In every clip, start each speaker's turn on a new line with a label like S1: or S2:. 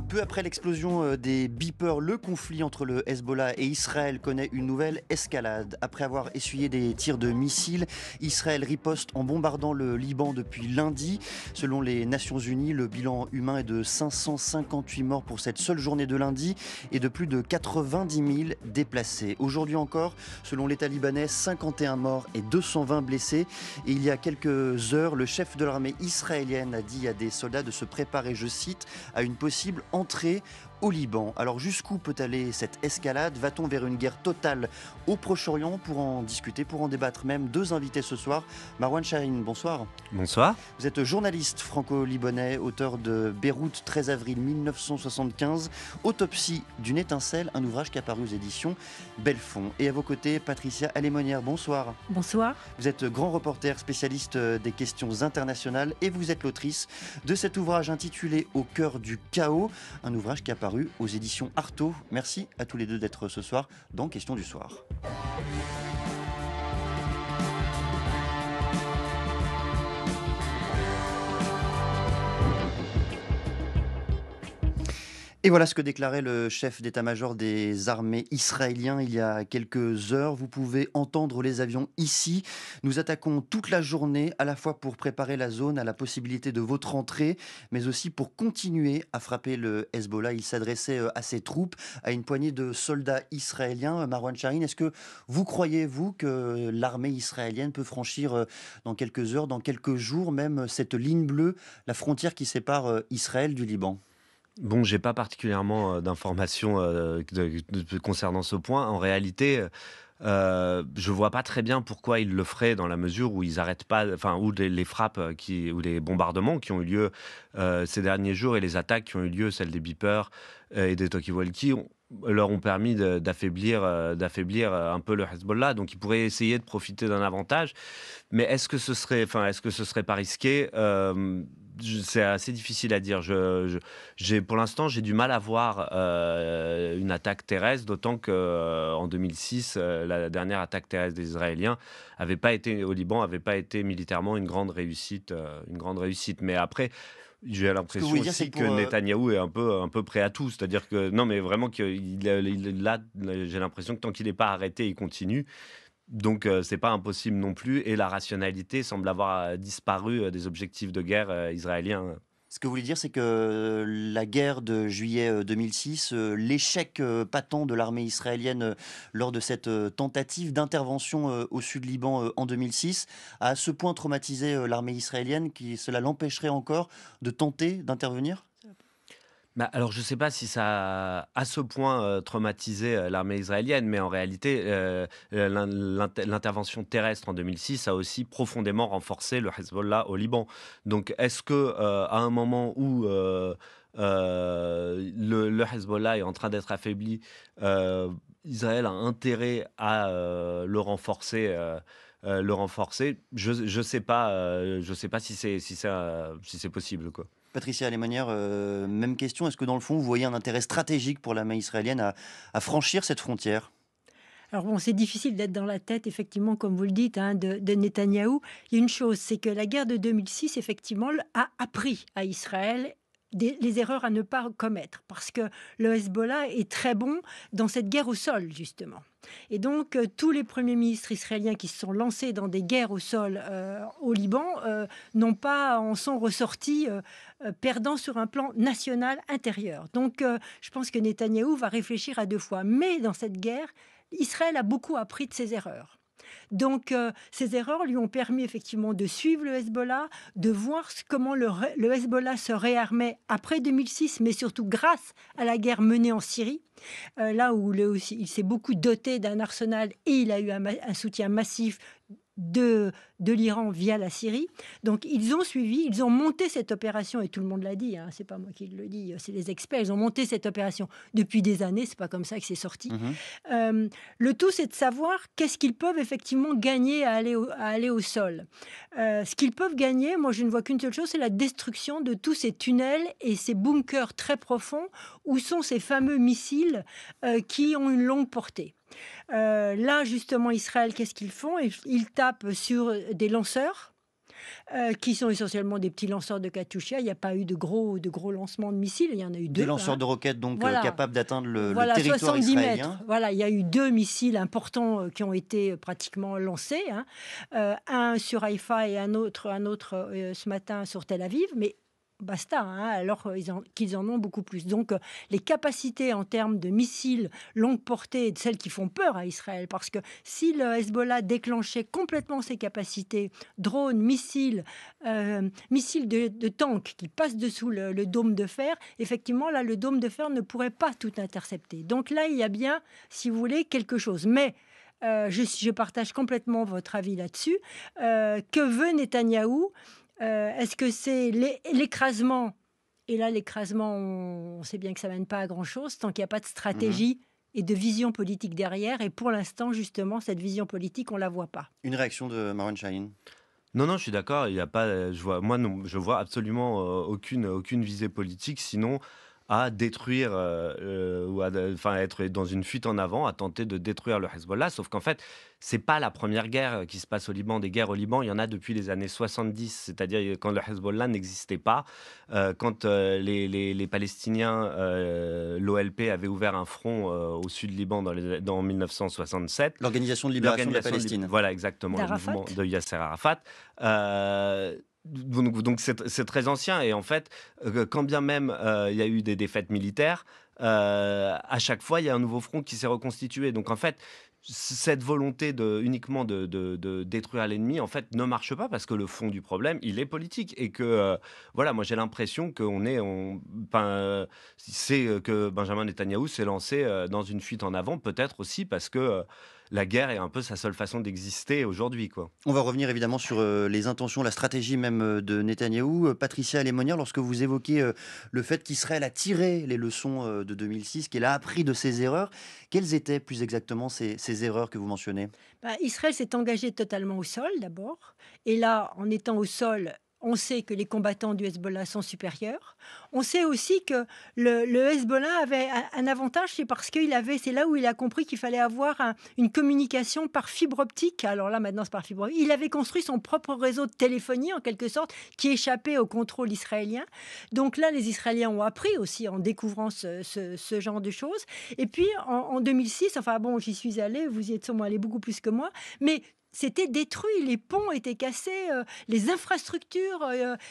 S1: Peu après l'explosion des beepers, le conflit entre le Hezbollah et Israël connaît une nouvelle escalade. Après avoir essuyé des tirs de missiles, Israël riposte en bombardant le Liban depuis lundi. Selon les Nations Unies, le bilan humain est de 558 morts pour cette seule journée de lundi et de plus de 90 000 déplacés. Aujourd'hui encore, selon l'État libanais, 51 morts et 220 blessés. Et il y a quelques heures, le chef de l'armée israélienne a dit à des soldats de se préparer, je cite, à une possible entrée au Liban. Alors jusqu'où peut aller cette escalade? Va-t-on vers une guerre totale au Proche-Orient? Pour en discuter, pour en débattre même, deux invités ce soir. Marwan Chahine, bonsoir.
S2: Bonsoir.
S1: Vous êtes journaliste franco-libanais, auteur de Beyrouth 13 avril 1975, Autopsie d'une étincelle, un ouvrage qui est apparu aux éditions Belfond. Et à vos côtés, Patricia Alémonière, bonsoir.
S3: Bonsoir.
S1: Vous êtes grand reporter spécialiste des questions internationales et vous êtes l'autrice de cet ouvrage intitulé Au cœur du chaos, un ouvrage qui est apparu aux éditions Artaud. Merci à tous les deux d'être ce soir dans Question du soir. Et voilà ce que déclarait le chef d'état-major des armées israéliens il y a quelques heures. Vous pouvez entendre les avions ici. Nous attaquons toute la journée, à la fois pour préparer la zone à la possibilité de votre entrée, mais aussi pour continuer à frapper le Hezbollah. Il s'adressait à ses troupes, à une poignée de soldats israéliens. Marwan Chahine, est-ce que vous croyez, vous, que l'armée israélienne peut franchir dans quelques heures, dans quelques jours, même cette ligne bleue, la frontière qui sépare Israël du Liban ?
S2: Bon, j'ai pas particulièrement d'informations concernant ce point. En réalité, je vois pas très bien pourquoi ils le feraient dans la mesure où ils arrêtent pas, enfin, où les frappes ou les bombardements qui ont eu lieu ces derniers jours et les attaques qui ont eu lieu, celles des beepers et des talkie-walkie, leur ont permis d'affaiblir un peu le Hezbollah. Donc, ils pourraient essayer de profiter d'un avantage. Mais est-ce que ce serait pas risqué? C'est assez difficile à dire. Pour l'instant, j'ai du mal à voir une attaque terrestre, d'autant qu'en 2006, la dernière attaque terrestre des Israéliens au Liban n'avait pas été militairement une grande réussite. Mais après, j'ai l'impression aussi que Netanyahou est un peu prêt à tout. C'est-à-dire que, non, mais vraiment, là, j'ai l'impression que tant qu'il n'est pas arrêté, il continue. Donc, c'est pas impossible non plus. Et la rationalité semble avoir disparu des objectifs de guerre israéliens.
S1: Ce que vous voulez dire, c'est que la guerre de juillet 2006, l'échec patent de l'armée israélienne lors de cette tentative d'intervention au sud Liban en 2006, a à ce point traumatisé l'armée israélienne que cela l'empêcherait encore de tenter d'intervenir ?
S2: Bah, alors, je ne sais pas si ça a à ce point traumatisé l'armée israélienne, mais en réalité, l'intervention terrestre en 2006 a aussi profondément renforcé le Hezbollah au Liban. Donc, est-ce que à un moment où le Hezbollah est en train d'être affaibli, Israël a intérêt à le renforcer Je sais pas, si c'est possible, quoi.
S1: Patricia Alémonière, même question. Est-ce que dans le fond, vous voyez un intérêt stratégique pour l'armée israélienne à franchir cette frontière ?
S3: Alors bon, c'est difficile d'être dans la tête, effectivement, comme vous le dites, de Netanyahou. Il y a une chose, c'est que la guerre de 2006, effectivement, a appris à Israël les erreurs à ne pas commettre, parce que le Hezbollah est très bon dans cette guerre au sol, justement. Et donc, tous les premiers ministres israéliens qui se sont lancés dans des guerres au sol au Liban en sont ressortis perdants sur un plan national intérieur. Donc, je pense que Netanyahou va réfléchir à deux fois. Mais dans cette guerre, Israël a beaucoup appris de ses erreurs. Donc, ces erreurs lui ont permis effectivement de suivre le Hezbollah, de voir comment le Hezbollah se réarmait après 2006, mais surtout grâce à la guerre menée en Syrie, là où il s'est beaucoup doté d'un arsenal et il a eu un soutien massif de l'Iran via la Syrie. Donc, ils ont suivi, ils ont monté cette opération, et tout le monde l'a dit, c'est pas moi qui le dis, c'est les experts, ils ont monté cette opération depuis des années, c'est pas comme ça que c'est sorti. Le tout, c'est de savoir qu'est-ce qu'ils peuvent effectivement gagner à aller au sol. Ce qu'ils peuvent gagner, moi je ne vois qu'une seule chose, c'est la destruction de tous ces tunnels et ces bunkers très profonds où sont ces fameux missiles qui ont une longue portée. Là, justement, Israël, qu'est-ce qu'ils font ? Ils tapent sur des lanceurs qui sont essentiellement des petits lanceurs de Katyusha. Il n'y a pas eu de gros lancements de missiles. Il y en a eu
S1: Des
S3: deux,
S1: lanceurs
S3: hein.
S1: de roquettes donc
S3: Voilà.
S1: capables d'atteindre le
S3: Voilà,
S1: territoire
S3: 70
S1: israélien.
S3: mètres. Voilà, il y a eu 2 missiles importants qui ont été pratiquement lancés, hein. Un sur Haïfa et un autre ce matin sur Tel Aviv. Mais basta, hein, alors qu'ils en ont beaucoup plus. Donc, les capacités en termes de missiles longue portée, celles qui font peur à Israël, parce que si le Hezbollah déclenchait complètement ses capacités, drones, missiles de tanks qui passent dessous le dôme de fer, effectivement, là, le dôme de fer ne pourrait pas tout intercepter. Donc là, il y a bien, si vous voulez, quelque chose. Mais je partage complètement votre avis là-dessus. Que veut Netanyahou? Est-ce que c'est l'écrasement? Et là, l'écrasement, on sait bien que ça ne mène pas à grand-chose tant qu'il n'y a pas de
S1: Mhm.
S3: stratégie et de vision politique derrière. Et pour l'instant, justement, cette vision politique, on ne la voit pas.
S1: Une réaction de Marwan Shahin.
S2: Non, non, je suis d'accord. Il y a pas, moi, non, je vois absolument aucune visée politique, sinon à détruire ou enfin être dans une fuite en avant, à tenter de détruire le Hezbollah. Sauf qu'en fait, c'est pas la première guerre qui se passe au Liban. Des guerres au Liban, il y en a depuis les années 70, c'est-à-dire quand le Hezbollah n'existait pas, quand les Palestiniens, l'OLP avait ouvert un front au sud Liban dans 1967.
S1: L'Organisation de libération de la
S2: L'organisation
S1: Palestine.
S2: voilà, exactement, le
S3: D'Arafat?
S2: mouvement de Yasser Arafat. Donc c'est très ancien et en fait, quand bien même il y a eu des défaites militaires, à chaque fois il y a un nouveau front qui s'est reconstitué. Donc en fait, cette volonté uniquement de détruire l'ennemi, en fait, ne marche pas parce que le fond du problème, il est politique et que voilà, moi j'ai l'impression c'est que Benjamin Netanyahou s'est lancé dans une fuite en avant, peut-être aussi parce que la guerre est un peu sa seule façon d'exister aujourd'hui, quoi.
S1: On va revenir évidemment sur les intentions, la stratégie même de Netanyahou. Patricia Lémonière, lorsque vous évoquez le fait qu'Israël a tiré les leçons de 2006, qu'il a appris de ses erreurs, quelles étaient plus exactement ces erreurs que vous mentionnez?
S3: Israël s'est engagé totalement au sol d'abord. Et là, en étant au sol, on sait que les combattants du Hezbollah sont supérieurs. On sait aussi que le Hezbollah avait un avantage, c'est là où il a compris qu'il fallait avoir une communication par fibre optique. Alors là, maintenant, c'est par fibre optique. Il avait construit son propre réseau de téléphonie, en quelque sorte, qui échappait au contrôle israélien. Donc là, les Israéliens ont appris aussi en découvrant ce genre de choses. Et puis, en 2006, enfin bon, j'y suis allée, vous y êtes sûrement allé beaucoup plus que moi, mais c'était détruit, les ponts étaient cassés, les infrastructures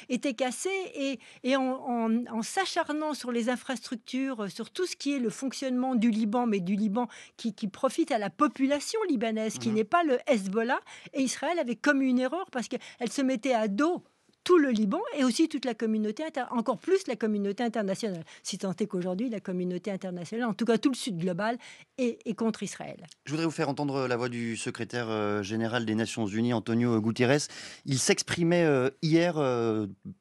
S3: étaient cassées, et en s'acharnant sur les infrastructures, sur tout ce qui est le fonctionnement du Liban, mais du Liban qui profite à la population libanaise, qui
S1: Mhm.
S3: n'est pas le Hezbollah, et Israël avait commis une erreur parce qu'elle se mettait à dos tout le Liban et aussi toute la communauté, encore plus la communauté internationale. Si tant est qu'aujourd'hui, la communauté internationale, en tout cas tout le Sud global, est contre Israël.
S1: Je voudrais vous faire entendre la voix du secrétaire général des Nations Unies, Antonio Guterres. Il s'exprimait hier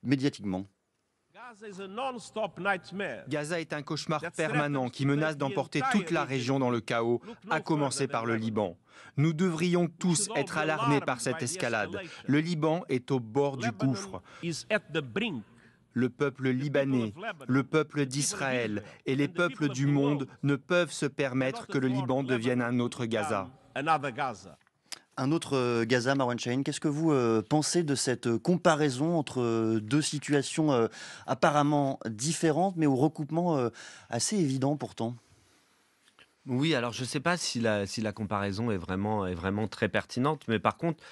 S1: médiatiquement.
S4: Gaza est un cauchemar permanent qui menace d'emporter toute la région dans le chaos, à commencer par le Liban. Nous devrions tous être alarmés par cette escalade. Le Liban est au bord du gouffre. Le peuple libanais, le peuple d'Israël et les peuples du monde ne peuvent se permettre que le Liban devienne un autre Gaza.
S1: Un autre Gaza, Marwan Shahin, qu'est-ce que vous pensez de cette comparaison entre deux situations apparemment différentes, mais au recoupement assez évident pourtant?
S2: Oui, alors je ne sais pas si la comparaison est vraiment très pertinente, mais par contre,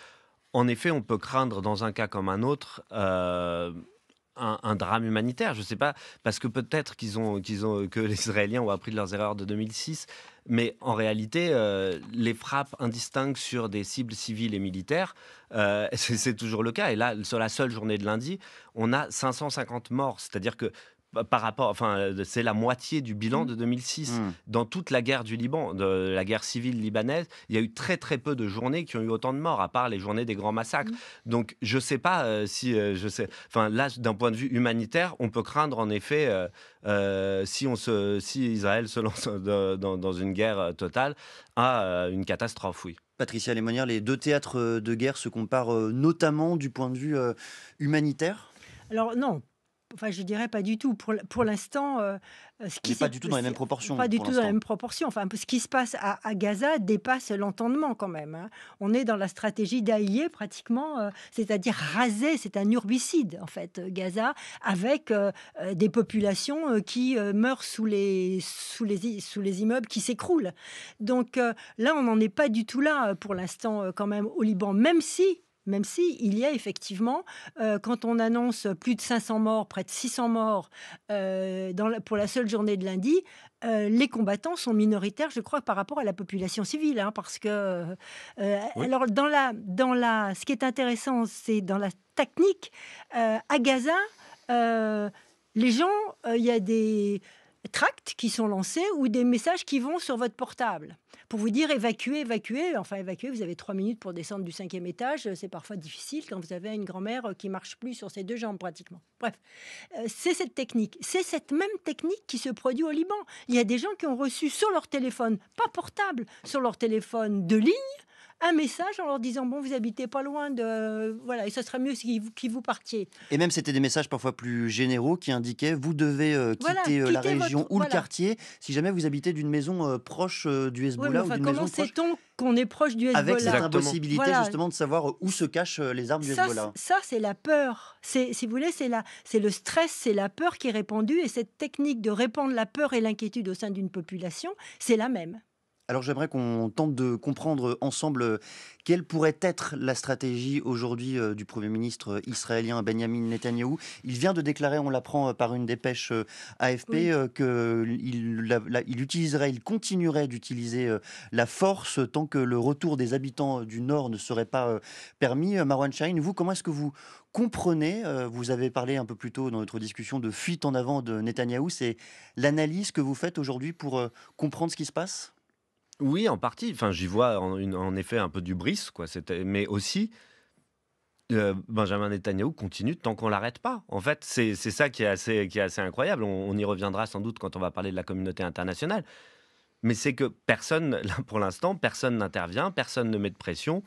S2: en effet, on peut craindre dans un cas comme un autre un drame humanitaire. Je ne sais pas, parce que peut-être que les Israéliens ont appris de leurs erreurs de 2006, mais en réalité, les frappes indistinctes sur des cibles civiles et militaires, c'est toujours le cas. Et là, sur la seule journée de lundi, on a 550 morts, c'est-à-dire que par rapport, enfin, c'est la moitié du bilan de 2006.
S1: Hmm.
S2: Dans toute la guerre du Liban, de la guerre civile libanaise, il y a eu très très peu de journées qui ont eu autant de morts, à part les journées des grands massacres. Donc je sais pas enfin là, d'un point de vue humanitaire, on peut craindre en effet si Israël se lance dans une guerre totale, à une catastrophe, oui.
S1: Patricia Lémonière, les deux théâtres de guerre se comparent notamment du point de vue humanitaire?
S3: Alors non, Enfin, je dirais pas du tout. Pour l'instant, ce
S1: On
S3: qui
S1: n'est pas
S3: s'est
S1: du tout dans les mêmes proportions
S3: pas du
S1: pour
S3: tout dans la
S1: l'instant.
S3: même proportion. Enfin, ce qui se passe à Gaza dépasse l'entendement quand même, hein. On est dans la stratégie d'allier pratiquement, c'est-à-dire raser, c'est un herbicide en fait, Gaza, avec, des populations, qui, meurent sous les immeubles qui s'écroulent. Donc, là, on n'en est pas du tout là, pour l'instant, quand même au Liban, même si il y a effectivement, quand on annonce plus de 500 morts, près de 600 morts, pour la seule journée de lundi, les combattants sont minoritaires, je crois, par rapport à la population civile, hein, parce que,
S2: Oui.
S3: alors ce qui est intéressant, c'est dans la technique, à Gaza, heu, les gens, il y a des tracts qui sont lancés ou des messages qui vont sur votre portable pour vous dire: «Évacuez, évacuez». Enfin évacuer, vous avez 3 minutes pour descendre du 5e étage, c'est parfois difficile quand vous avez une grand-mère, qui marche plus sur ses 2 jambes pratiquement. Bref, c'est cette technique. C'est cette même technique qui se produit au Liban. Il y a des gens qui ont reçu sur leur téléphone, pas portable, sur leur téléphone de ligne, un message en leur disant: «Bon, vous habitez pas loin de voilà et ça serait mieux si vous partiez».
S1: Et même, c'était des messages parfois plus généraux qui indiquaient: «Vous devez,
S3: Voilà,
S1: quitter, la
S3: quittez
S1: région
S3: votre
S1: ou le
S3: voilà.
S1: quartier si jamais vous habitez d'une maison, proche, du
S3: Oui, mais
S1: Hezbollah ou
S3: enfin,
S1: d'une
S3: comment
S1: maison proche».
S3: sait-on qu'on est proche du
S1: Avec cette
S3: Hezbollah?
S2: Exactement.
S1: impossibilité
S3: Voilà,
S1: justement de savoir, où se cachent, les armes du Hezbollah.
S3: ça c'est la peur. C'est si vous voulez, c'est le stress, c'est la peur qui est répandue et cette technique de répandre la peur et l'inquiétude au sein d'une population, c'est la même.
S1: Alors j'aimerais qu'on tente de comprendre ensemble, quelle pourrait être la stratégie aujourd'hui, du Premier ministre, israélien Benyamin Netanyahou. Il vient de déclarer, on l'apprend, par une dépêche, AFP,
S3: Oui.
S1: il continuerait d'utiliser, la force tant que le retour des habitants, du Nord ne serait pas, permis. Marwan Shaheen, vous, comment est-ce que vous comprenez, vous avez parlé un peu plus tôt dans notre discussion de fuite en avant de Netanyahou, c'est l'analyse que vous faites aujourd'hui pour, comprendre ce qui se passe?
S2: Oui, en partie. Enfin, j'y vois en effet un peu d'hubris, quoi. Mais aussi, Benjamin Netanyahou continue tant qu'on l'arrête pas. En fait, c'est ça qui est assez incroyable. On y reviendra sans doute quand on va parler de la communauté internationale. Mais c'est que personne, là, pour l'instant, personne n'intervient, personne ne met de pression.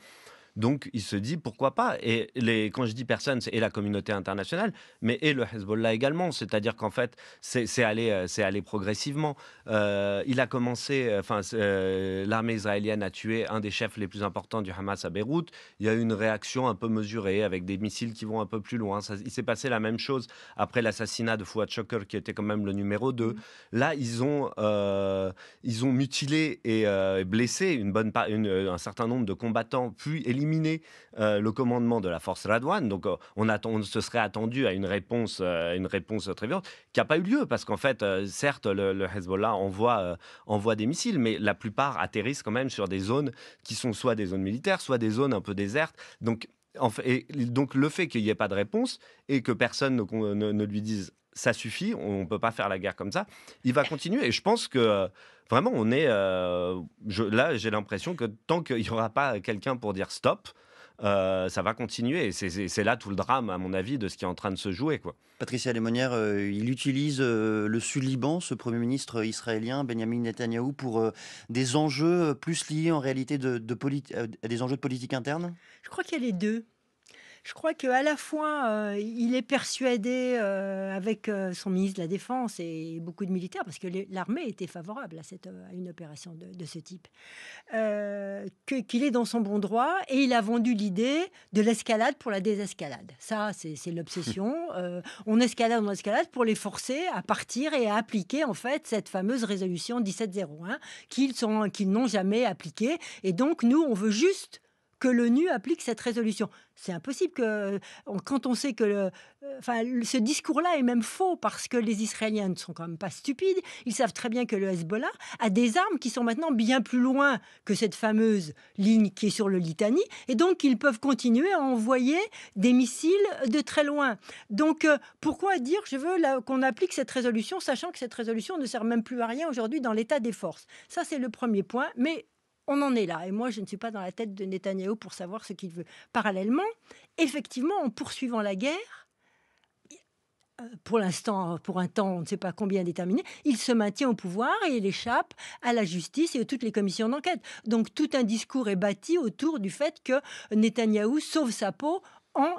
S2: Donc, il se dit pourquoi pas. Et quand je dis personne, c'est et la communauté internationale, mais et le Hezbollah également. C'est-à-dire qu'en fait, c'est allé progressivement. Il a commencé, l'armée israélienne a tué un des chefs les plus importants du Hamas à Beyrouth. Il y a eu une réaction un peu mesurée avec des missiles qui vont un peu plus loin. Il s'est passé la même chose après l'assassinat de Fouad Choker, qui était quand même le numéro 2. Là, ils ont mutilé et blessé un certain nombre de combattants, puis éliminé le commandement de la force Radwan. Donc, on se serait attendu à une réponse très violente, qui n'a pas eu lieu, parce qu'en fait, certes, le Hezbollah envoie des missiles, mais la plupart atterrissent quand même sur des zones qui sont soit des zones militaires, soit des zones un peu désertes. Donc, donc le fait qu'il n'y ait pas de réponse et que personne ne lui dise ça suffit, on ne peut pas faire la guerre comme ça, il va continuer. Et je pense que vraiment, là, j'ai l'impression que tant qu'il n'y aura pas quelqu'un pour dire stop, ça va continuer. Et c'est là tout le drame, à mon avis, de ce qui est en train de se jouer, quoi.
S1: Patricia Lémonière, il utilise, le Sud-Liban, ce Premier ministre israélien, Benyamin Netanyahou, pour, des enjeux, plus liés en réalité à des enjeux de politique interne?
S3: Je crois qu'il y a les 2. Je crois qu'à la fois, il est persuadé, avec, son ministre de la Défense et beaucoup de militaires, parce que l'armée était favorable à une opération de ce type, qu'il est dans son bon droit et il a vendu l'idée de l'escalade pour la désescalade. Ça, c'est l'obsession. On escalade pour les forcer à partir et à appliquer en fait cette fameuse résolution 1701 qu'ils n'ont jamais appliquée. Et donc nous, on veut juste que l'ONU applique cette résolution. C'est impossible quand on sait que ce discours-là est même faux, parce que les Israéliens ne sont quand même pas stupides. Ils savent très bien que le Hezbollah a des armes qui sont maintenant bien plus loin que cette fameuse ligne qui est sur le Litani, et donc ils peuvent continuer à envoyer des missiles de très loin. Donc pourquoi dire je veux qu'on applique cette résolution, sachant que cette résolution ne sert même plus à rien aujourd'hui dans l'état des forces. Ça, c'est le premier point, mais on en est là. Et moi, je ne suis pas dans la tête de Netanyahou pour savoir ce qu'il veut. Parallèlement, effectivement, en poursuivant la guerre, pour l'instant, pour un temps, on ne sait pas combien déterminé, il se maintient au pouvoir et il échappe à la justice et à toutes les commissions d'enquête. Donc tout un discours est bâti autour du fait que Netanyahou sauve sa peau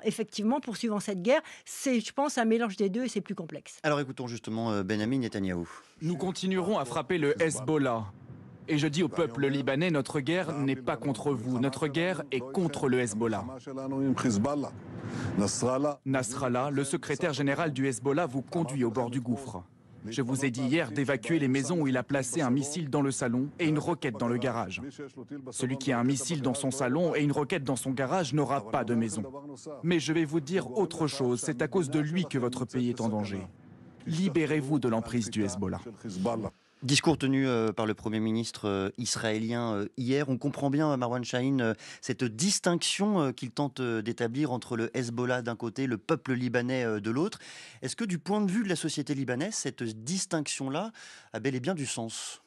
S3: effectivement poursuivant cette guerre. C'est, je pense, un mélange des deux et c'est plus complexe.
S1: Alors écoutons justement Benjamin Netanyahou.
S5: Nous continuerons à frapper le Hezbollah. Et je dis au peuple libanais, notre guerre n'est pas contre vous, notre guerre est contre le Hezbollah. Nasrallah, le secrétaire général du Hezbollah, vous conduit au bord du gouffre. Je vous ai dit hier d'évacuer les maisons où il a placé un missile dans le salon et une roquette dans le garage. Celui qui a un missile dans son salon et une roquette dans son garage n'aura pas de maison. Mais je vais vous dire autre chose, c'est à cause de lui que votre pays est en danger. Libérez-vous de l'emprise du Hezbollah.
S1: Discours tenu par le Premier ministre israélien hier. On comprend bien, Marwan Shaheen, cette distinction qu'il tente d'établir entre le Hezbollah d'un côté, le peuple libanais de l'autre. Est-ce que du point de vue de la société libanaise, cette distinction-là a bel et bien du sens ?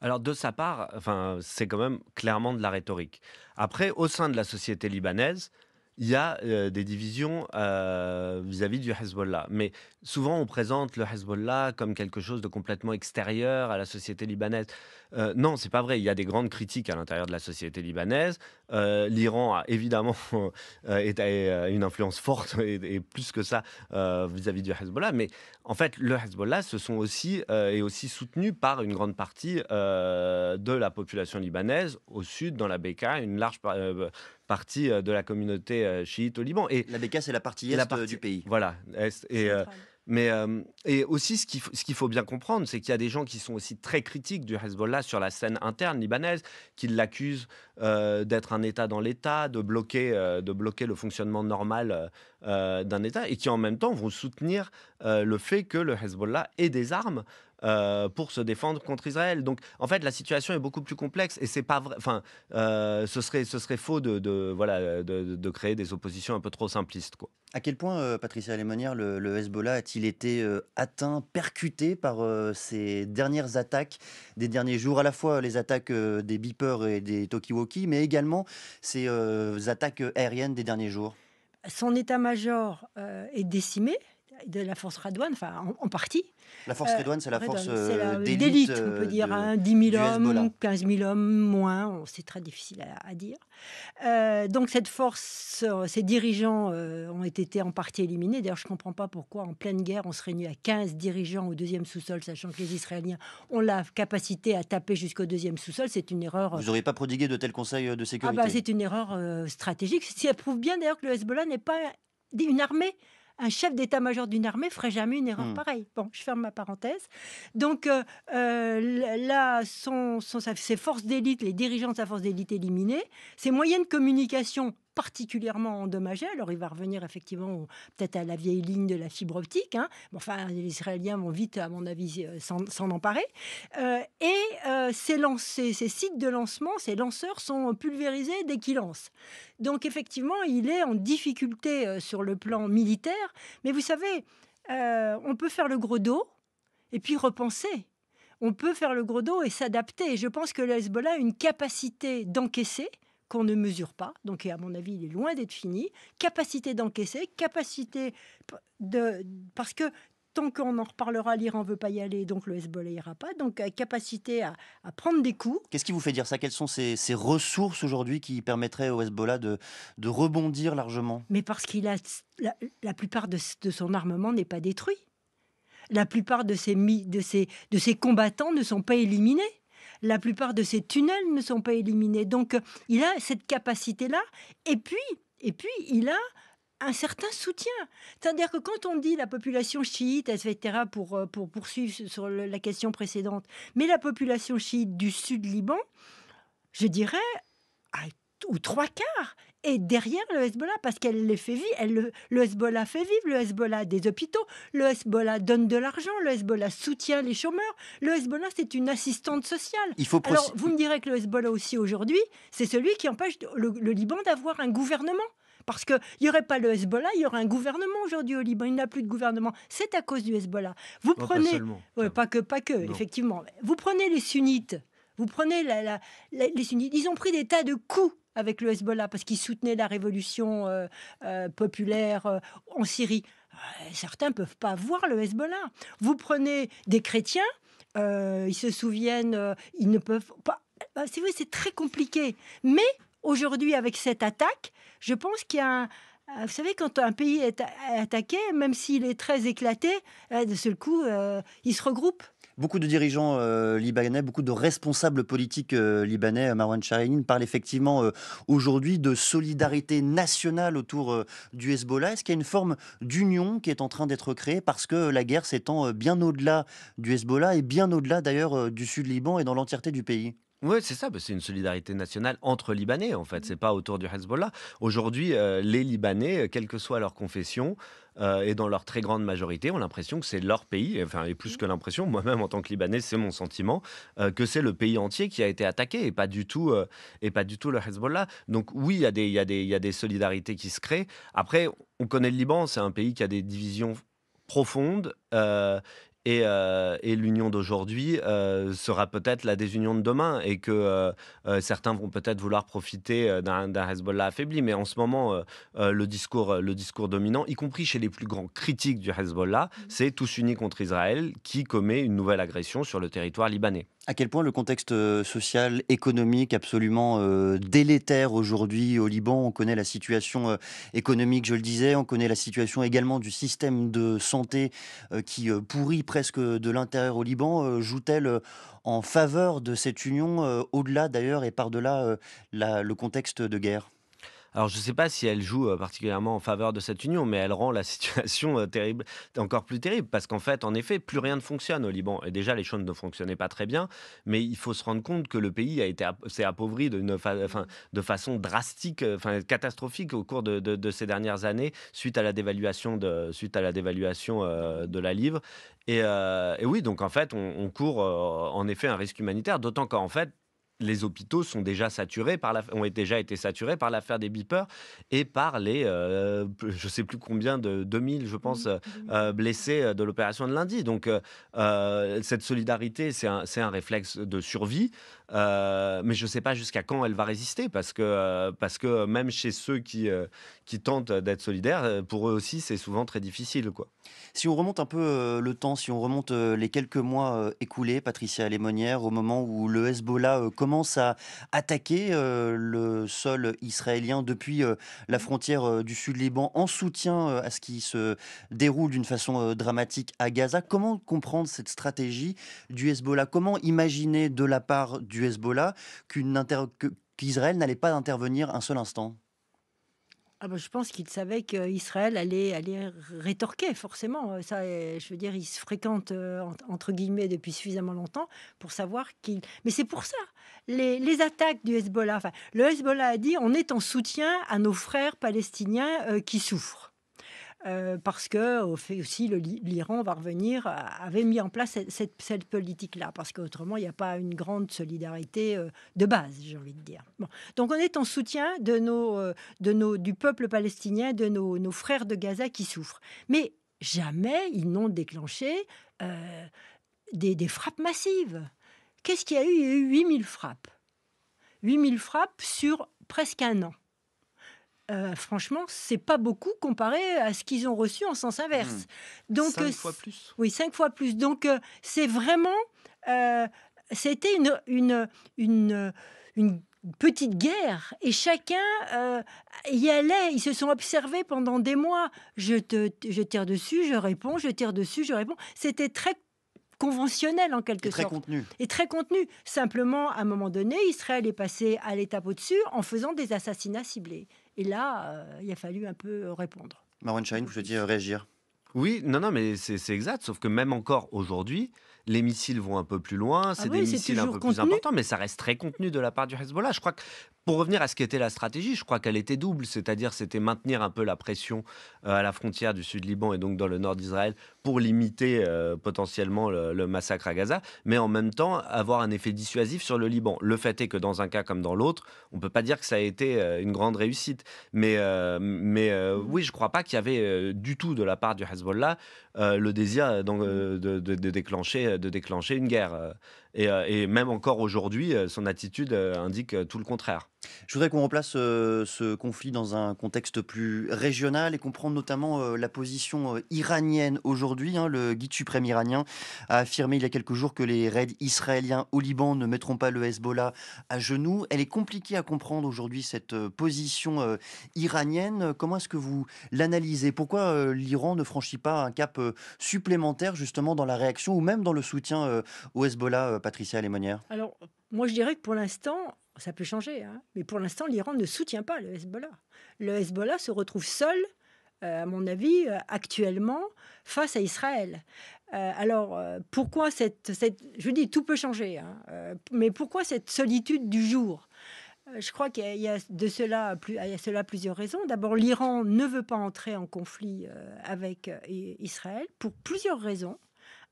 S2: Alors de sa part, c'est quand même clairement de la rhétorique. Après, au sein de la société libanaise, il y a des divisions vis-à-vis du Hezbollah. Mais souvent, on présente le Hezbollah comme quelque chose de complètement extérieur à la société libanaise. Non, c'est pas vrai. Il y a des grandes critiques à l'intérieur de la société libanaise. L'Iran a évidemment une influence forte et plus que ça vis-à-vis du Hezbollah. Mais en fait, le Hezbollah est aussi soutenu par une grande partie de la population libanaise au sud, dans la Bekaa, une large partie de la communauté chiite au Liban. Et
S1: la Bekaa, c'est la partie est du pays.
S2: Voilà. Et aussi, ce qu'il faut bien comprendre, c'est qu'il y a des gens qui sont aussi très critiques du Hezbollah sur la scène interne libanaise, qui l'accusent d'être un État dans l'État, de bloquer le fonctionnement normal d'un État, et qui en même temps vont soutenir le fait que le Hezbollah ait des armes pour se défendre contre Israël. Donc, en fait, la situation est beaucoup plus complexe et c'est pas vrai. Ce serait faux de créer des oppositions un peu trop simplistes, quoi.
S1: À quel point, Patricia Alemonière, le Hezbollah a-t-il été atteint, percuté par ces dernières attaques des derniers jours, à la fois les attaques des beepers et des talkie-walkie, mais également ces attaques aériennes des derniers jours?
S3: Son état-major est décimé de la force Radouane, en partie.
S1: La force Redouane, c'est la force
S3: d'élite, on peut dire, 10 000 hommes, 15 000 hommes, moins, c'est très difficile à dire. Donc cette force, ses dirigeants ont été en partie éliminés. D'ailleurs, je ne comprends pas pourquoi, en pleine guerre, on se réunit à 15 dirigeants au deuxième sous-sol, sachant que les Israéliens ont la capacité à taper jusqu'au deuxième sous-sol. C'est une erreur...
S1: Vous n'auriez pas prodigué de tels conseils de sécurité?
S3: C'est une erreur stratégique. Ça prouve bien d'ailleurs que le Hezbollah n'est pas une armée. Un chef d'état-major d'une armée ferait jamais une erreur pareille. Bon, je ferme ma parenthèse. Donc là, ses forces d'élite, les dirigeants de sa force d'élite éliminés, ses moyens de communication particulièrement endommagés. Alors, il va revenir effectivement peut-être à la vieille ligne de la fibre optique. Les Israéliens vont vite, à mon avis, s'en emparer. Ces sites de lancement, ces lanceurs sont pulvérisés dès qu'ils lancent. Donc, effectivement, il est en difficulté sur le plan militaire. Mais vous savez, on peut faire le gros dos et puis repenser. On peut faire le gros dos et s'adapter. Et je pense que le Hezbollah a une capacité d'encaisser qu'on ne mesure pas, donc à mon avis il est loin d'être fini, capacité d'encaisser, parce que tant qu'on en reparlera, l'Iran ne veut pas y aller, donc le Hezbollah n'ira pas, donc capacité à prendre des coups.
S1: Qu'est-ce qui vous fait dire ça? Quelles sont ces ressources aujourd'hui qui permettraient au Hezbollah de rebondir largement?
S3: Mais parce qu'il a la plupart de son armement n'est pas détruit. La plupart de ses combattants ne sont pas éliminés. La plupart de ces tunnels ne sont pas éliminés. Donc, il a cette capacité-là. Et puis il a un certain soutien. C'est-à-dire que quand on dit la population chiite, etc., pour poursuivre sur la question précédente, mais la population chiite du sud Liban, je dirais, ou 3/4, est derrière le Hezbollah, parce qu'elle les fait vivre. Le Hezbollah fait vivre, le Hezbollah a des hôpitaux, le Hezbollah donne de l'argent, le Hezbollah soutient les chômeurs, le Hezbollah c'est une assistante sociale. Alors vous me direz que le Hezbollah aussi aujourd'hui, c'est celui qui empêche le Liban d'avoir un gouvernement. Parce qu'il n'y aurait pas le Hezbollah, il y aurait un gouvernement aujourd'hui au Liban. Il n'y a plus de gouvernement. C'est à cause du Hezbollah. Vous prenez... Pas que, effectivement. Vous prenez les sunnites. Vous prenez les sunnites. Ils ont pris des tas de coups avec le Hezbollah parce qu'ils soutenaient la révolution populaire en Syrie. Certains ne peuvent pas voir le Hezbollah. Vous prenez des chrétiens, ils se souviennent, ils ne peuvent pas... C'est vrai, c'est très compliqué. Mais aujourd'hui, avec cette attaque, je pense qu'il y a Vous savez, quand un pays est attaqué, même s'il est très éclaté, de seul coup, il se regroupe.
S1: Beaucoup de dirigeants libanais, beaucoup de responsables politiques libanais, Marwan Shahine, parlent effectivement aujourd'hui de solidarité nationale autour du Hezbollah. Est-ce qu'il y a une forme d'union qui est en train d'être créée parce que la guerre s'étend bien au-delà du Hezbollah et bien au-delà d'ailleurs du sud Liban et dans l'entièreté du pays?
S2: Ouais, c'est ça, bah, c'est une solidarité nationale entre Libanais, en fait, c'est pas autour du Hezbollah. Aujourd'hui, les Libanais, quelle que soit leur confession, et dans leur très grande majorité, ont l'impression que c'est leur pays, enfin, et plus que l'impression, moi-même en tant que Libanais, c'est mon sentiment, que c'est le pays entier qui a été attaqué et pas du tout le Hezbollah. Donc oui, il y a des solidarités qui se créent. Après, on connaît le Liban, c'est un pays qui a des divisions profondes, et l'union d'aujourd'hui sera peut-être la désunion de demain et que certains vont peut-être vouloir profiter d'un Hezbollah affaibli. Mais en ce moment, le discours dominant, y compris chez les plus grands critiques du Hezbollah, c'est tous unis contre Israël qui commet une nouvelle agression sur le territoire libanais.
S1: À quel point le contexte social, économique absolument délétère aujourd'hui au Liban. On connaît la situation économique, je le disais, on connaît la situation également du système de santé qui pourrit presque de l'intérieur au Liban. Joue-t-elle en faveur de cette union, au-delà d'ailleurs et par-delà le contexte de guerre?
S2: Alors, je ne sais pas si elle joue particulièrement en faveur de cette union, mais elle rend la situation terrible, encore plus terrible, parce qu'en fait, en effet, plus rien ne fonctionne au Liban. Et déjà, les choses ne fonctionnaient pas très bien, mais il faut se rendre compte que le pays s'est appauvri de façon drastique, catastrophique au cours de ces dernières années, suite à la dévaluation de la livre. Et oui, donc en fait, on court en effet un risque humanitaire, d'autant qu'en fait, les hôpitaux sont déjà saturés ont déjà été saturés par l'affaire des beepers et par les, je sais plus combien de 2000, je pense, blessés de l'opération de lundi. Donc, cette solidarité, c'est un réflexe de survie, mais je ne sais pas jusqu'à quand elle va résister parce que même chez ceux qui tentent d'être solidaires, pour eux aussi, c'est souvent très difficile, quoi.
S1: Si on remonte un peu le temps, si on remonte les quelques mois écoulés, Patricia Lémonière, au moment où le Hezbollah commence à attaquer le sol israélien depuis la frontière du sud Liban en soutien à ce qui se déroule d'une façon dramatique à Gaza, comment comprendre cette stratégie du Hezbollah? Comment imaginer de la part du Hezbollah qu'Israël n'allait pas intervenir un seul instant?
S3: Ah bah, je pense qu'il savait qu'Israël allait rétorquer forcément, ça, je veux dire, ils se fréquentent, entre guillemets «depuis suffisamment longtemps» pour savoir qu'ils mais c'est pour ça, les attaques du Hezbollah, enfin, le Hezbollah a dit: «On est en soutien à nos frères palestiniens, qui souffrent». Parce que au fait aussi l'Iran va revenir, avait mis en place cette politique-là, parce qu'autrement il n'y a pas une grande solidarité, de base, j'ai envie de dire. Bon, donc on est en soutien du peuple palestinien, de nos frères de Gaza qui souffrent. Mais jamais ils n'ont déclenché, heu, des frappes massives. Qu'est-ce qu'il y a eu? Il y a eu 8 000 frappes. 8 000 frappes sur presque un an. Franchement, c'est pas beaucoup comparé à ce qu'ils ont reçu en sens inverse. Donc,
S2: 5 fois plus.
S3: oui, 5 fois plus. Donc, c'est vraiment, c'était une petite guerre et chacun y allait. Ils se sont observés pendant des mois. Je tire dessus, je réponds, je tire dessus, je réponds. C'était très conventionnel en quelque
S1: C'est très
S3: sorte.
S1: contenu.
S3: Et très contenu. Simplement, à un moment donné, Israël est passé à l'étape au-dessus en faisant des assassinats ciblés. Et là, il a fallu un peu répondre.
S1: Marwan Shahine, vous souhaitiez réagir?
S2: Oui, non, non, mais c'est exact, sauf que même encore aujourd'hui, les missiles vont un peu plus loin, c'est des
S3: oui, c'est
S2: missiles un
S3: toujours
S2: peu plus
S3: contenu.
S2: importants, mais ça reste très contenu de la part du Hezbollah. Je crois que, pour revenir à ce qu'était la stratégie, je crois qu'elle était double, c'est-à-dire c'était maintenir un peu la pression à la frontière du sud Liban et donc dans le nord d'Israël pour limiter potentiellement le massacre à Gaza, mais en même temps avoir un effet dissuasif sur le Liban. Le fait est que dans un cas comme dans l'autre, on ne peut pas dire que ça a été une grande réussite, mais oui, je ne crois pas qu'il y avait du tout de la part du Hezbollah le désir de déclencher une guerre. Et même encore aujourd'hui, son attitude indique tout le contraire.
S1: Je voudrais qu'on replace ce conflit dans un contexte plus régional et comprendre notamment la position iranienne aujourd'hui, hein. Le guide suprême iranien a affirmé il y a quelques jours que les raids israéliens au Liban ne mettront pas le Hezbollah à genoux. Elle est compliquée à comprendre aujourd'hui, cette position iranienne. Comment est-ce que vous l'analysez? Pourquoi l'Iran ne franchit pas un cap supplémentaire justement dans la réaction ou même dans le soutien au Hezbollah, Patricia Lémonière?
S3: Alors, moi, je dirais que pour l'instant, ça peut changer, hein, mais pour l'instant, l'Iran ne soutient pas le Hezbollah. Le Hezbollah se retrouve seul, à mon avis, actuellement, face à Israël. Pourquoi je dis, tout peut changer, hein, mais pourquoi cette solitude du jour? Je crois qu'il y a il y a cela plusieurs raisons. D'abord, l'Iran ne veut pas entrer en conflit avec Israël pour plusieurs raisons.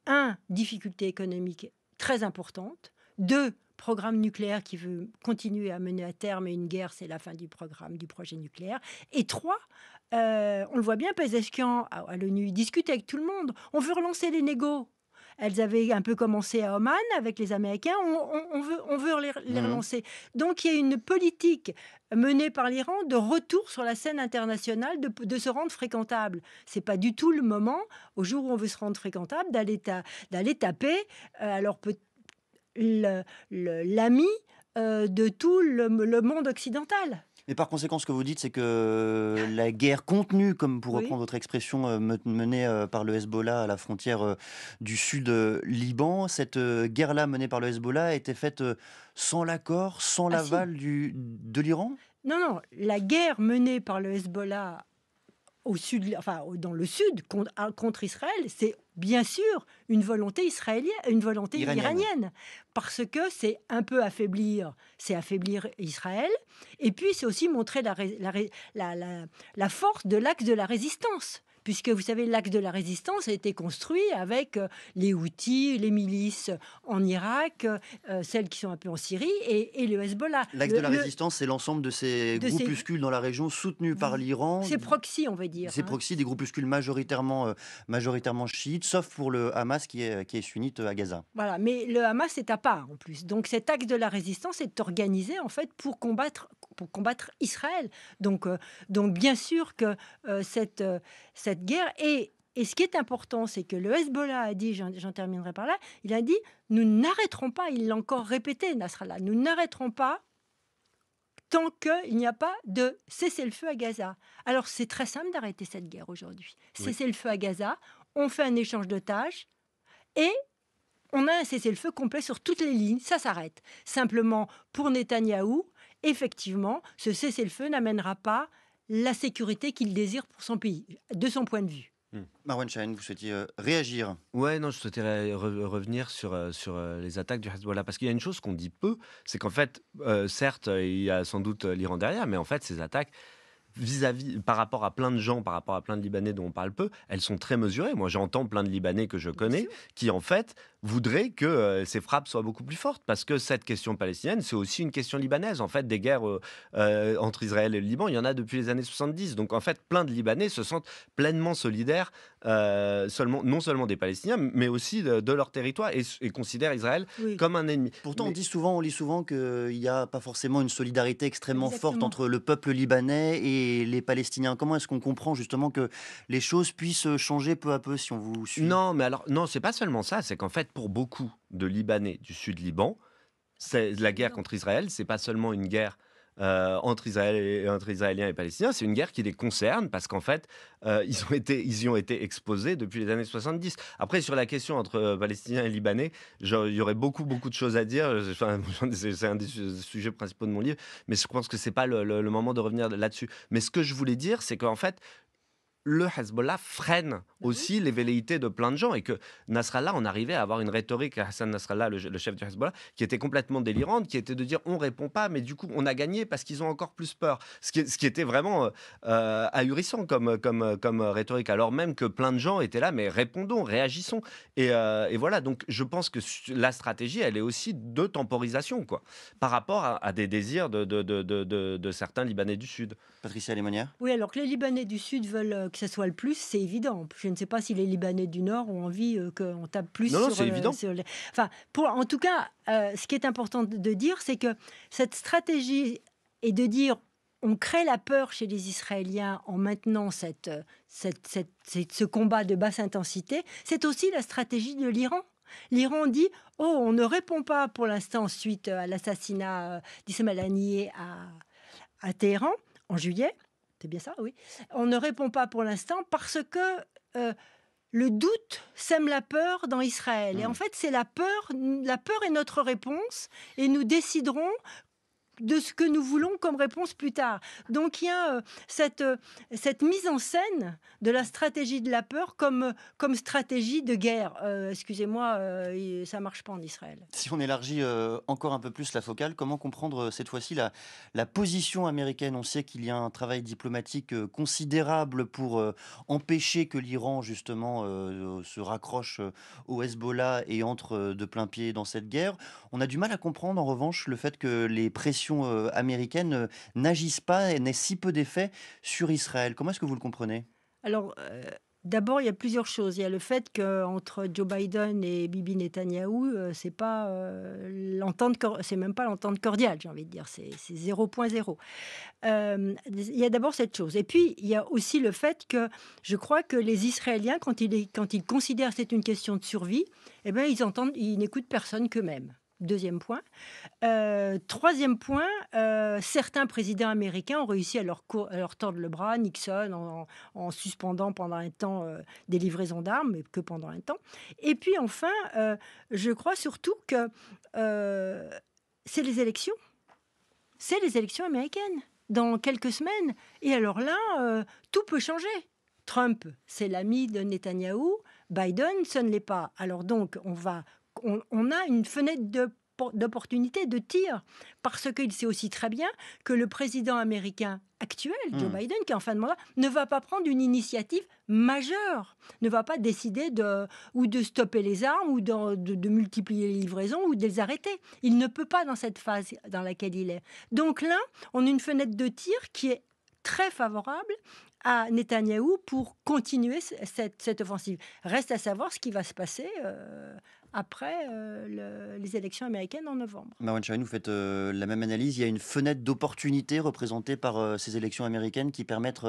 S3: Un, difficulté économique très importante. Deux, programme nucléaire qui veut continuer à mener à terme, et une guerre, c'est la fin du projet nucléaire. Et trois, on le voit bien, Pezeshkian à l'ONU, il discute avec tout le monde. On veut relancer les négos. Elles avaient un peu commencé à Oman avec les Américains. On veut les relancer. Donc il y a une politique menée par l'Iran de retour sur la scène internationale, de se rendre fréquentable. C'est pas du tout le moment, au jour où on veut se rendre fréquentable, d'aller taper. Alors l'ami de tout le monde occidental.
S1: Mais par conséquent, ce que vous dites, c'est que la guerre contenue, comme pour
S3: Oui.
S1: reprendre votre expression, menée par le Hezbollah à la frontière du sud Liban, cette guerre-là menée par le Hezbollah a été faite sans l'accord, sans
S3: Ah si.
S1: l'aval de l'Iran?
S3: Non, la guerre menée par le Hezbollah au sud, dans le sud contre Israël, c'est bien sûr une volonté israélienne, une volonté iranienne, parce que c'est un peu affaiblir Israël, et puis c'est aussi montrer la force de l'axe de la résistance. Puisque vous savez, l'axe de la résistance a été construit avec les Houthis, les milices en Irak, celles qui sont un peu en Syrie, et le Hezbollah.
S1: L'axe de la résistance, c'est l'ensemble de ces groupuscules dans la région soutenus par l'Iran.
S3: C'est proxy, on va dire.
S1: C'est proxy, des groupuscules majoritairement chiites, sauf pour le Hamas qui est sunnite à Gaza.
S3: Voilà, mais le Hamas est à part en plus. Donc cet axe de la résistance est organisé en fait pour combattre Israël. Donc bien sûr que cette guerre et ce qui est important, c'est que le Hezbollah a dit, j'en terminerai par là, il a dit, nous n'arrêterons pas, il l'a encore répété, Nasrallah, nous n'arrêterons pas tant qu'il n'y a pas de cessez-le-feu à Gaza. Alors c'est très simple d'arrêter cette guerre aujourd'hui.
S1: Oui.
S3: Cessez-le-feu à Gaza, on fait un échange d'otages et on a un cessez-le-feu complet sur toutes les lignes, ça s'arrête. Simplement, pour Netanyahou, effectivement, ce cessez-le-feu n'amènera pas la sécurité qu'il désire pour son pays, de son point de vue.
S1: Marwan Chahen, vous souhaitiez réagir?
S2: Ouais, non, je souhaiterais revenir sur les attaques du Hezbollah, parce qu'il y a une chose qu'on dit peu, c'est qu'en fait, certes, il y a sans doute l'Iran derrière, mais en fait, ces attaques, par rapport à plein de gens, par rapport à plein de Libanais dont on parle peu, elles sont très mesurées. Moi, j'entends plein de Libanais que je connais qui, en fait, voudraient que ces frappes soient beaucoup plus fortes, parce que cette question palestinienne, c'est aussi une question libanaise. En fait, des guerres entre Israël et le Liban, il y en a depuis les années 70. Donc, en fait, plein de Libanais se sentent pleinement solidaires, non seulement des Palestiniens, mais aussi de leur territoire, et considèrent Israël comme un ennemi.
S1: Pourtant, on lit souvent qu'il n'y a pas forcément une solidarité extrêmement forte
S3: Exactement.
S1: entre le peuple libanais et les Palestiniens. Comment est-ce qu'on comprend justement que les choses puissent changer peu à peu, si on vous suit?
S2: Non, mais alors, non, c'est pas seulement ça. C'est qu'en fait, pour beaucoup de Libanais du sud Liban, la guerre contre Israël, c'est pas seulement une guerre entre Israéliens et Palestiniens, c'est une guerre qui les concerne, parce qu'en fait, ils y ont été exposés depuis les années 70. Après, sur la question entre Palestiniens et Libanais, il y aurait beaucoup de choses à dire. Enfin, c'est un des sujets principaux de mon livre, mais je pense que c'est pas le moment de revenir là-dessus. Mais ce que je voulais dire, c'est qu'en fait, le Hezbollah freine aussi les velléités de plein de gens, et que Nasrallah, on arrivait à avoir une rhétorique, Hassan Nasrallah, le chef du Hezbollah, qui était complètement délirante, qui était de dire on répond pas, mais du coup on a gagné parce qu'ils ont encore plus peur. Ce qui était vraiment ahurissant comme rhétorique, alors même que plein de gens étaient là, mais répondons, réagissons. Et voilà, donc je pense que la stratégie, elle est aussi de temporisation, quoi, par rapport à des désirs de certains Libanais du Sud.
S1: Patricia Lémonière?
S3: Oui, alors que les Libanais du Sud veulent que ce soit le plus, c'est évident. Je ne sais pas si les Libanais du Nord ont envie qu'on tape plus
S2: Non,
S3: sur...
S2: c'est évident.
S3: Enfin, en tout cas, ce qui est important de dire, c'est que cette stratégie et de dire on crée la peur chez les Israéliens en maintenant ce combat de basse intensité, c'est aussi la stratégie de l'Iran. L'Iran dit « Oh, on ne répond pas pour l'instant suite à l'assassinat d'Ismail Haniyeh à Téhéran en juillet. » C'est bien ça, oui. On ne répond pas pour l'instant parce que le doute sème la peur dans Israël. Et en fait, c'est la peur est notre réponse et nous déciderons de ce que nous voulons comme réponse plus tard. Donc il y a cette mise en scène de la stratégie de la peur comme stratégie de guerre. Excusez-moi, ça ne marche pas en Israël.
S1: Si on élargit encore un peu plus la focale, comment comprendre cette fois-ci la position américaine? On sait qu'il y a un travail diplomatique considérable pour empêcher que l'Iran justement se raccroche au Hezbollah et entre de plein pied dans cette guerre. On a du mal à comprendre en revanche le fait que les pressions américaines n'agissent pas et n'aient si peu d'effet sur Israël. Comment est-ce que vous le comprenez?
S3: Alors, d'abord, il y a plusieurs choses. Il y a le fait qu'entre Joe Biden et Bibi Netanyahou, c'est même pas l'entente cordiale, j'ai envie de dire. C'est 0.0. Il y a d'abord cette chose. Et puis, il y a aussi le fait que je crois que les Israéliens, quand ils considèrent que c'est une question de survie, eh bien, ils n'écoutent personne qu'eux-mêmes. Deuxième point. Troisième point, certains présidents américains ont réussi à leur tordre le bras, Nixon en suspendant pendant un temps des livraisons d'armes, mais que pendant un temps. Et puis enfin, je crois surtout que c'est les élections. C'est les élections américaines dans quelques semaines. Et alors là, tout peut changer. Trump, c'est l'ami de Netanyahou. Biden, ce ne l'est pas. Alors donc, on a une fenêtre d'opportunité de tir, parce qu'il sait aussi très bien que le président américain actuel, Joe Biden, qui est en fin de mandat, ne va pas prendre une initiative majeure, ne va pas décider de stopper les armes ou de multiplier les livraisons ou de les arrêter. Il ne peut pas dans cette phase dans laquelle il est. Donc là, on a une fenêtre de tir qui est très favorable à Netanyahou pour continuer cette offensive. Reste à savoir ce qui va se passer après les élections américaines en novembre.
S1: Marwan Shaheen, vous faites la même analyse. Il y a une fenêtre d'opportunité représentée par ces élections américaines qui permettent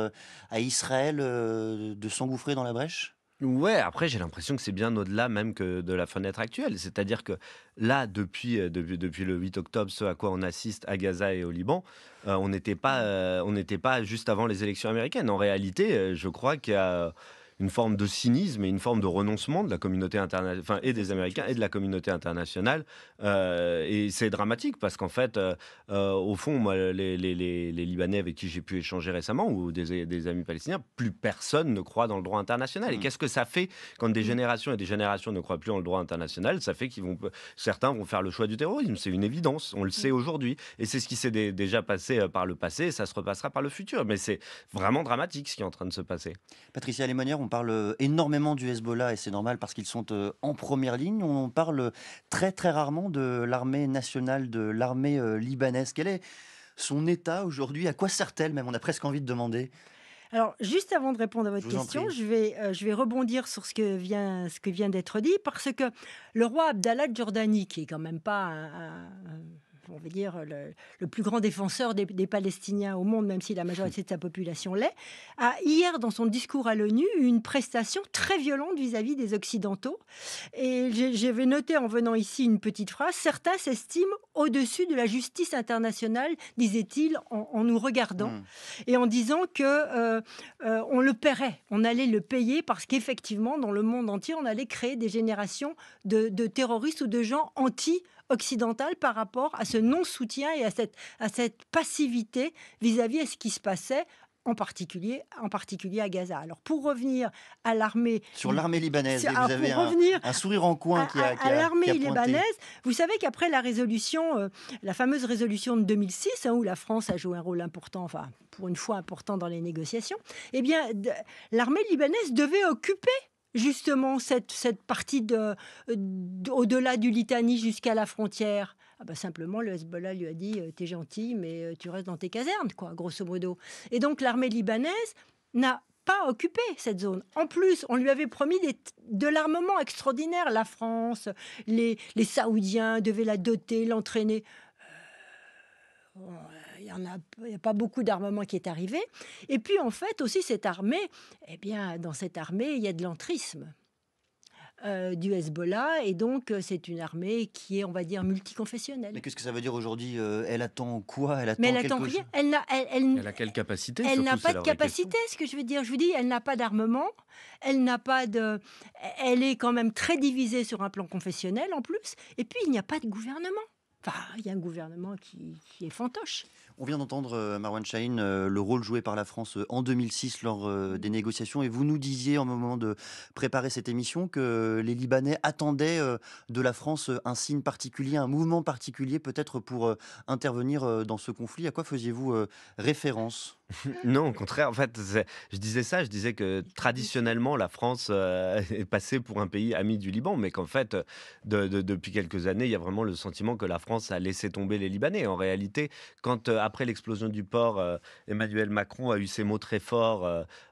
S1: à Israël de s'engouffrer dans la brèche?
S2: Ouais, après j'ai l'impression que c'est bien au-delà même que de la fenêtre actuelle. C'est-à-dire que là, depuis le 8 octobre, ce à quoi on assiste à Gaza et au Liban, on n'était pas juste avant les élections américaines. En réalité, je crois qu'il y a une forme de cynisme et une forme de renoncement de la communauté internationale, enfin, et des Américains et de la communauté internationale. Et c'est dramatique parce qu'en fait, au fond, moi, les Libanais avec qui j'ai pu échanger récemment ou des amis palestiniens, plus personne ne croit dans le droit international. Et qu'est-ce que ça fait quand des générations et des générations ne croient plus en le droit international? Ça fait certains vont faire le choix du terrorisme. C'est une évidence. On le sait aujourd'hui. Et c'est ce qui s'est déjà passé par le passé. Et ça se repassera par le futur. Mais c'est vraiment dramatique ce qui est en train de se passer.
S1: Patricia Lémonière, on parle énormément du Hezbollah et c'est normal parce qu'ils sont en première ligne. On parle très très rarement de l'armée nationale, de l'armée libanaise. Quel est son état aujourd'hui? À quoi sert-elle même? On a presque envie de demander.
S3: Alors, juste avant de répondre à votre question, je vais rebondir sur ce que vient d'être dit, parce que le roi Abdallah de Jordanie, qui est quand même pas on va dire, le plus grand défenseur des Palestiniens au monde, même si la majorité de sa population l'est, a hier, dans son discours à l'ONU, eu une prestation très violente vis-à-vis des Occidentaux. Et j'avais noté en venant ici une petite phrase: « Certains s'estiment au-dessus de la justice internationale, disait-il, en nous regardant, et en disant que on le paierait, on allait le payer parce qu'effectivement, dans le monde entier, on allait créer des générations de terroristes ou de gens occidentale par rapport à ce non-soutien et à cette passivité vis-à-vis de ce qui se passait, en particulier à Gaza. Alors, pour revenir à l'armée...
S1: Sur l'armée libanaise, vous avez un sourire en coin qui a
S3: l'armée
S1: pointé.
S3: libanaise, vous savez qu'après la fameuse résolution de 2006, où la France a joué un rôle important, enfin, pour une fois important dans les négociations, eh bien, l'armée libanaise devait occuper justement cette partie au-delà du Litani jusqu'à la frontière. Simplement, le Hezbollah lui a dit « T'es gentil, mais tu restes dans tes casernes, quoi, grosso modo. » Et donc, l'armée libanaise n'a pas occupé cette zone. En plus, on lui avait promis de l'armement extraordinaire. La France, les Saoudiens devaient la doter, l'entraîner. Il n'y a pas beaucoup d'armement qui est arrivé. Et puis, en fait, aussi, cette armée, eh bien, dans cette armée, il y a de l'entrisme du Hezbollah. Et donc, c'est une armée qui est, on va dire, multiconfessionnelle.
S1: Mais qu'est-ce que ça veut dire aujourd'hui? Elle attend quoi? Elle attend
S3: Mais elle attend
S1: quelque
S3: rien.
S1: chose?
S2: Elle a quelle capacité?
S3: Elle n'a
S2: Surtout,
S3: pas
S2: c'est
S3: de
S2: la vraie question.
S3: capacité, ce que je veux dire. Je vous dis, elle n'a pas d'armement. Elle n'a pas de. Elle est quand même très divisée sur un plan confessionnel en plus. Et puis, il n'y a pas de gouvernement. Enfin, il y a un gouvernement qui est fantoche.
S1: On vient d'entendre, Marwan Chahine, le rôle joué par la France en 2006 lors des négociations. Et vous nous disiez, au moment de préparer cette émission, que les Libanais attendaient de la France un signe particulier, un mouvement particulier, peut-être pour intervenir dans ce conflit. À quoi faisiez-vous référence?
S2: Non, au contraire, en fait, je disais ça, je disais que traditionnellement, la France est passée pour un pays ami du Liban, mais qu'en fait, depuis quelques années, il y a vraiment le sentiment que la France a laissé tomber les Libanais. En réalité, quand, après l'explosion du port, Emmanuel Macron a eu ces mots très forts,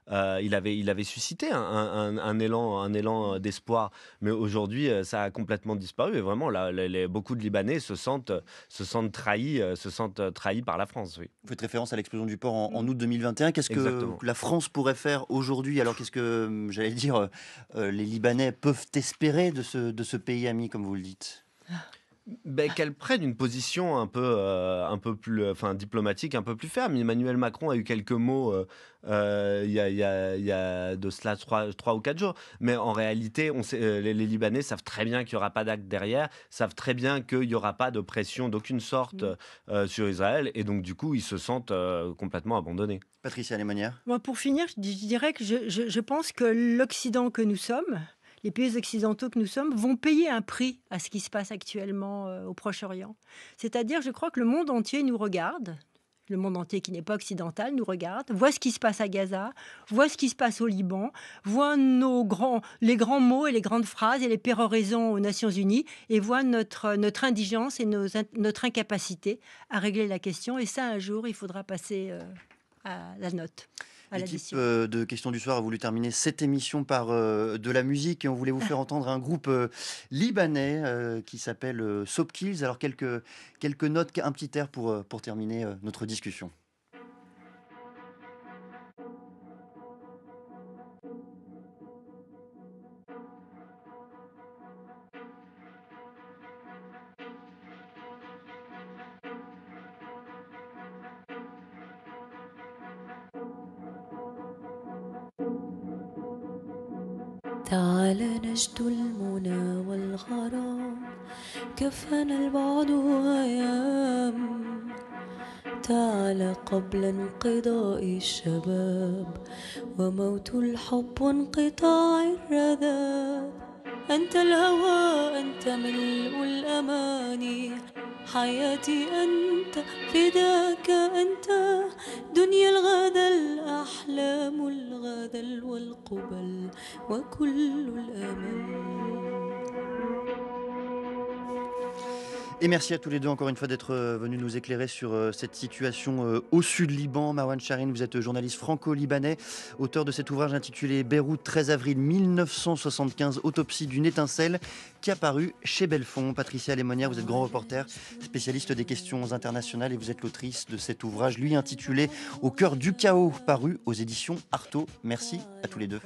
S2: il avait suscité un élan d'espoir, mais aujourd'hui, ça a complètement disparu. Et vraiment, là, beaucoup de Libanais se sentent trahis par la France, oui.
S1: Vous faites référence à l'explosion du port en août 2021. Qu'est-ce que
S2: Exactement.
S1: la France pourrait faire aujourd'hui? Alors, qu'est-ce que, j'allais dire, les Libanais peuvent espérer de ce pays ami, comme vous le dites?
S2: Ben, qu'elle prenne une position un peu plus, enfin, diplomatique, un peu plus ferme. Emmanuel Macron a eu quelques mots il y a de cela 3 ou 4 jours. Mais en réalité, les Libanais savent très bien qu'il n'y aura pas d'acte derrière, savent très bien qu'il n'y aura pas de pression d'aucune sorte sur Israël. Et donc, du coup, ils se sentent complètement abandonnés.
S1: Patricia Lemonnière.
S3: Moi, pour finir, je dirais que je pense que l'Occident que nous sommes, les pays occidentaux que nous sommes, vont payer un prix à ce qui se passe actuellement au Proche-Orient. C'est-à-dire, je crois que le monde entier nous regarde. Le monde entier qui n'est pas occidental nous regarde, voit ce qui se passe à Gaza, voit ce qui se passe au Liban, voit les grands mots et les grandes phrases et les péroraisons aux Nations Unies et voit notre indigence et notre incapacité à régler la question. Et ça, un jour, il faudra passer à la note.
S1: L'équipe de Questions du Soir a voulu terminer cette émission par de la musique et on voulait vous faire entendre un groupe libanais qui s'appelle Soap Kills. Alors quelques notes, un petit air pour terminer notre discussion.
S6: تعال نجد المنى والغرام كفانا البعد أيام تعال قبل انقضاء الشباب وموت الحب وانقطاع الرذاب أنت الهوى أنت ملء الأماني حياتي أنت فداك أنت دنيا الغدا الأحلام الغدا والقبل وكل الأمل.
S1: Et merci à tous les deux encore une fois d'être venus nous éclairer sur cette situation au sud Liban. Marwan Chahine, vous êtes journaliste franco-libanais, auteur de cet ouvrage intitulé Beyrouth 13 avril 1975, autopsie d'une étincelle, qui a paru chez Belfond. Patricia Lemonnière, vous êtes grand reporter, spécialiste des questions internationales et vous êtes l'autrice de cet ouvrage, lui intitulé Au cœur du chaos, paru aux éditions Artaud. Merci à tous les deux.